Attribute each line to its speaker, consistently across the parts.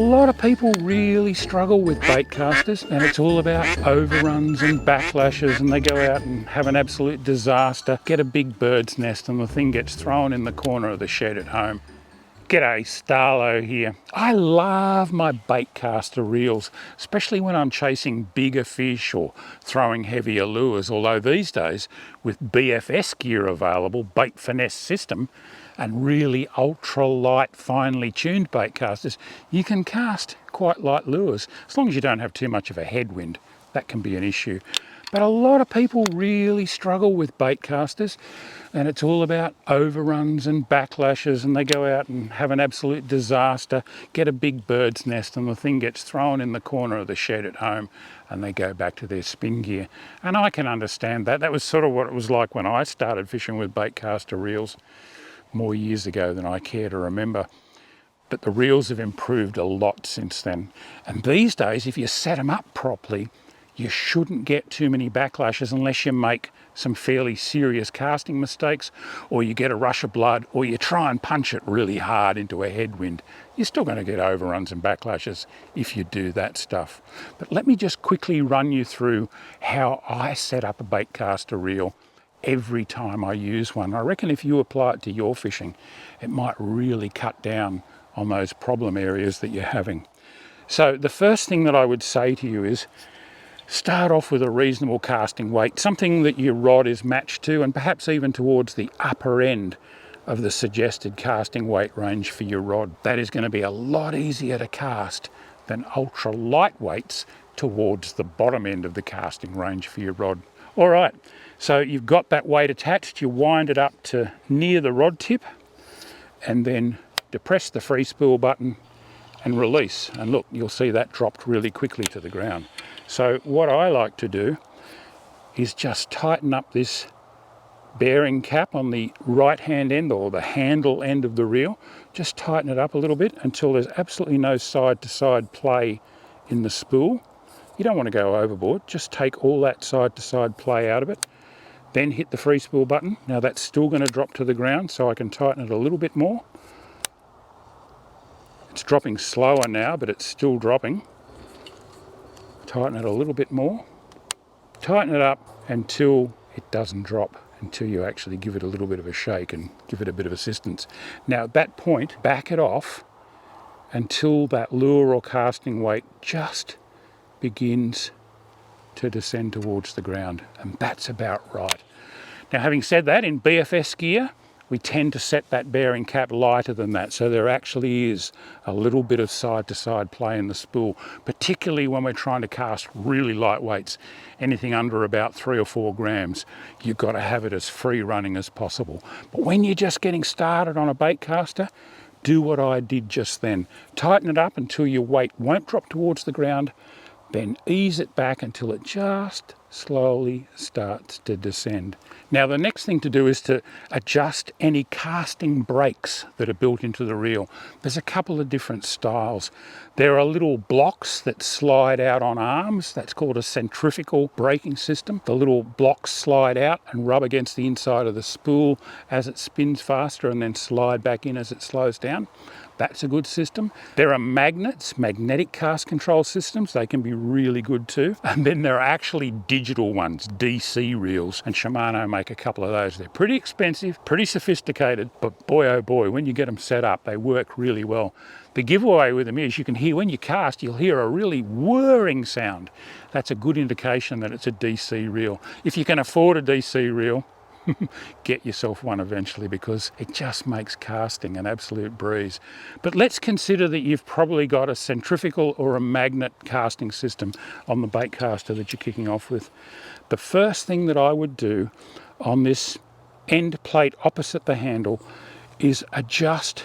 Speaker 1: A lot of people really struggle with bait casters, and it's all about overruns and backlashes, and they go out and have an absolute disaster, get a big bird's nest, and the thing gets thrown in the corner of the shed at home. G'day, Starlo here. I love my bait caster reels, especially when I'm chasing bigger fish or throwing heavier lures, although these days, with BFS gear available, bait finesse system, and really ultra light, finely tuned bait casters, you can cast quite light lures, as long as you don't have too much of a headwind. That can be an issue. But a lot of people really struggle with bait casters, and it's all about overruns and backlashes, and they go out and have an absolute disaster, get a big bird's nest, and the thing gets thrown in the corner of the shed at home, and they go back to their spin gear. And I can understand that. That was sort of what it was like when I started fishing with bait caster reels more years ago than I care to remember. But the reels have improved a lot since then. And these days, if you set them up properly, you shouldn't get too many backlashes unless you make some fairly serious casting mistakes, or you get a rush of blood, or you try and punch it really hard into a headwind. You're still going to get overruns and backlashes if you do that stuff. But let me just quickly run you through how I set up a bait caster reel every time I use one. I reckon if you apply it to your fishing, it might really cut down on those problem areas that you're having. So the first thing that I would say to you is start off with a reasonable casting weight, something that your rod is matched to, and perhaps even towards the upper end of the suggested casting weight range for your rod. That is going to be a lot easier to cast than ultra light weights towards the bottom end of the casting range for your rod. All right, so you've got that weight attached, you wind it up to near the rod tip, and then depress the free spool button and release. And look, you'll see that dropped really quickly to the ground. So what I like to do is just tighten up this bearing cap on the right hand end, or the handle end of the reel. Just tighten it up a little bit until there's absolutely no side to side play in the spool. You don't want to go overboard, just take all that side to side play out of it. Then hit the free spool button. Now that's still going to drop to the ground, so I can tighten it a little bit more. It's dropping slower now, but it's still dropping. Tighten it a little bit more. Tighten it up until it doesn't drop, until you actually give it a little bit of a shake and give it a bit of assistance. Now at that point, back it off until that lure or casting weight just begins to descend towards the ground, and that's about right. Now, having said that, in BFS gear, we tend to set that bearing cap lighter than that, so there actually is a little bit of side-to-side play in the spool, particularly when we're trying to cast really light weights, anything under about 3 or 4 grams. You've got to have it as free running as possible. But when you're just getting started on a bait caster, do what I did just then. Tighten it up until your weight won't drop towards the ground, then ease it back until it just slowly starts to descend. Now the next thing to do is to adjust any casting brakes that are built into the reel. There's a couple of different styles. There are little blocks that slide out on arms. That's called a centrifugal braking system. The little blocks slide out and rub against the inside of the spool as it spins faster, and then slide back in as it slows down. That's a good system. There are magnets, magnetic cast control systems. They can be really good too. And then there are actually digital ones, DC reels, and Shimano make a couple of those. They're pretty expensive, pretty sophisticated, but boy oh boy, when you get them set up, they work really well. The giveaway with them is you can hear, when you cast, you'll hear a really whirring sound. That's a good indication that it's a DC reel. If you can afford a DC reel, get yourself one eventually, because it just makes casting an absolute breeze. But let's consider that you've probably got a centrifugal or a magnet casting system on the bait caster that you're kicking off with. The first thing that I would do on this end plate opposite the handle is adjust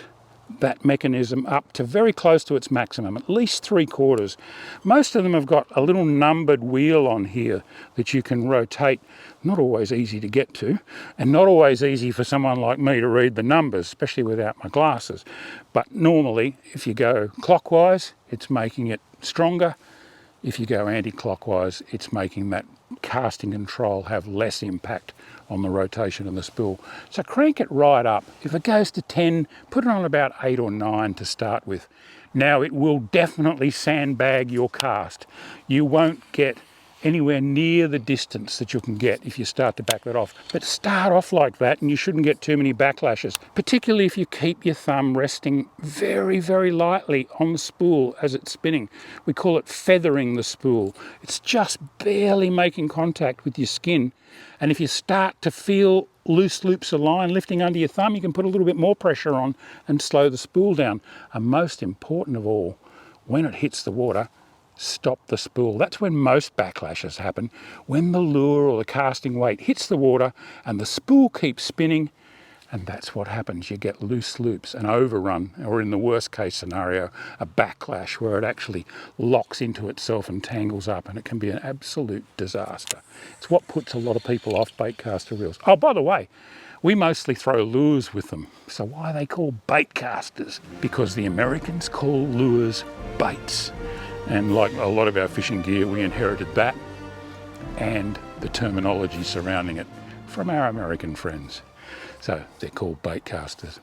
Speaker 1: that mechanism up to very close to its maximum, at least 3/4. Most of them have got a little numbered wheel on here that you can rotate. Not always easy to get to, and not always easy for someone like me to read the numbers, especially without my glasses. But normally, if you go clockwise, it's making it stronger. If you go anti-clockwise, it's making that casting control have less impact on the rotation of the spool. So crank it right up. If it goes to 10, put it on about 8 or 9 to start with. Now, it will definitely sandbag your cast. You won't get anywhere near the distance that you can get if you start to back that off. But start off like that and you shouldn't get too many backlashes, particularly if you keep your thumb resting very, very lightly on the spool as it's spinning. We call it feathering the spool. It's just barely making contact with your skin. And if you start to feel loose loops of line lifting under your thumb, you can put a little bit more pressure on and slow the spool down. And most important of all, when it hits the water, stop the spool. That's when most backlashes happen, when the lure or the casting weight hits the water and the spool keeps spinning, and that's what happens. You get loose loops, an overrun, or in the worst case scenario, a backlash where it actually locks into itself and tangles up, and it can be an absolute disaster. It's what puts a lot of people off baitcaster reels. Oh, by the way, we mostly throw lures with them. So why are they called baitcasters? Because the Americans call lures baits. And like a lot of our fishing gear, we inherited that and the terminology surrounding it from our American friends. So they're called baitcasters.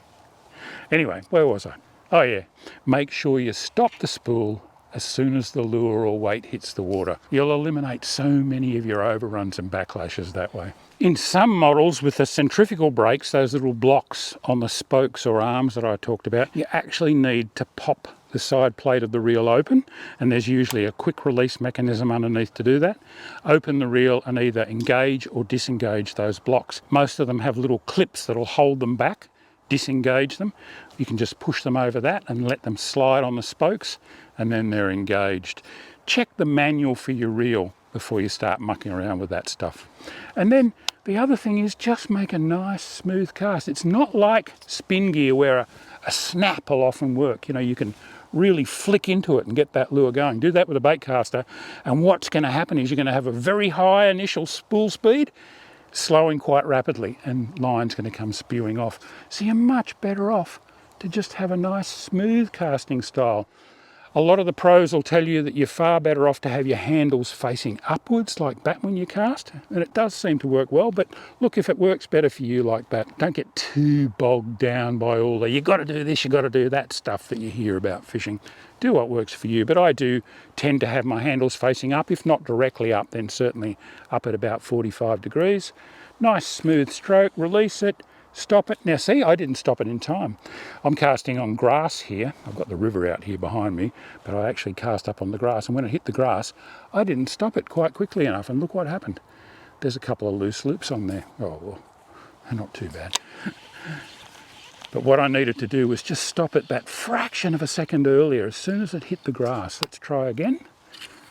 Speaker 1: Anyway, where was I? Oh yeah, make sure you stop the spool as soon as the lure or weight hits the water. You'll eliminate so many of your overruns and backlashes that way. In some models with the centrifugal brakes, those little blocks on the spokes or arms that I talked about, you actually need to pop the side plate of the reel open, and there's usually a quick release mechanism underneath to do that. Open the reel and either engage or disengage those blocks. Most of them have little clips that'll hold them back. Disengage them. You can just push them over that and let them slide on the spokes, and then they're engaged. Check the manual for your reel before you start mucking around with that stuff. And then the other thing is just make a nice smooth cast. It's not like spin gear where a snap will often work. You know, you can really flick into it and get that lure going. Do that with a baitcaster, and what's going to happen is you're going to have a very high initial spool speed, slowing quite rapidly, and line's going to come spewing off. So you're much better off to just have a nice smooth casting style. A lot of the pros will tell you that you're far better off to have your handles facing upwards like that when you cast, and it does seem to work well. But look, if it works better for you like that, don't get too bogged down by all the you got to do this, you got to do that stuff that you hear about fishing. Do what works for you. But I do tend to have my handles facing up, if not directly up, then certainly up at about 45 degrees. Nice smooth stroke, release it, stop it. Now see, I didn't stop it in time. I'm casting on grass here. I've got the river out here behind me, but I actually cast up on the grass, and when it hit the grass, I didn't stop it quite quickly enough, and look what happened. There's a couple of loose loops on there. Oh, well, not too bad. But what I needed to do was just stop it that fraction of a second earlier, as soon as it hit the grass. Let's try again.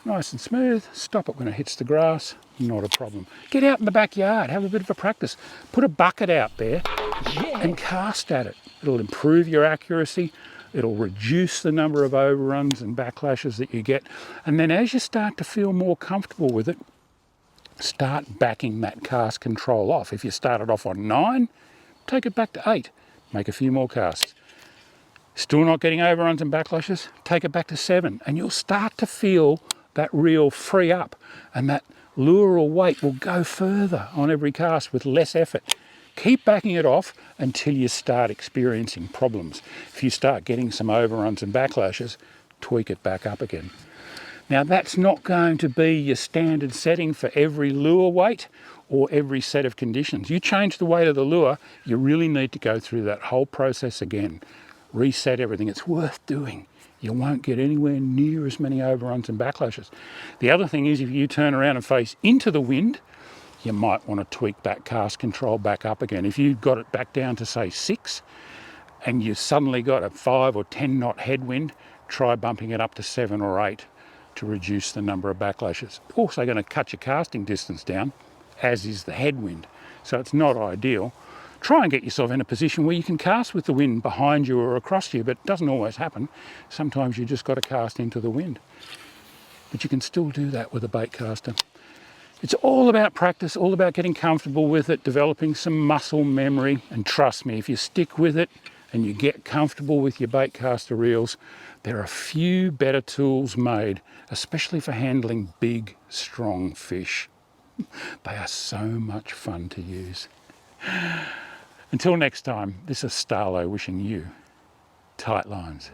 Speaker 1: Nice and smooth. Stop it when it hits the grass. Not a problem. Get out in the backyard. Have a bit of a practice. Put a bucket out there and cast at it. It'll improve your accuracy. It'll reduce the number of overruns and backlashes that you get. And then as you start to feel more comfortable with it, start backing that cast control off. If you started off on 9, take it back to 8. Make a few more casts. Still not getting overruns and backlashes? Take it back to 7, and you'll start to feel that reel free up, and that lure or weight will go further on every cast with less effort. Keep backing it off until you start experiencing problems. If you start getting some overruns and backlashes, tweak it back up again. Now, that's not going to be your standard setting for every lure weight or every set of conditions. You change the weight of the lure, you really need to go through that whole process again. Reset everything. It's worth doing. You won't get anywhere near as many overruns and backlashes. The other thing is, if you turn around and face into the wind, you might want to tweak that cast control back up again. If you've got it back down to, say, 6, and you suddenly got a 5 or 10 knot headwind, try bumping it up to 7 or 8 to reduce the number of backlashes. Also going to cut your casting distance down, as is the headwind. So it's not ideal. Try and get yourself in a position where you can cast with the wind behind you or across you, but it doesn't always happen. Sometimes you just got to cast into the wind. But you can still do that with a baitcaster. It's all about practice, all about getting comfortable with it, developing some muscle memory, and trust me, if you stick with it and you get comfortable with your baitcaster reels, there are a few better tools made, especially for handling big, strong fish. They are so much fun to use. Until next time, this is Starlo wishing you tight lines.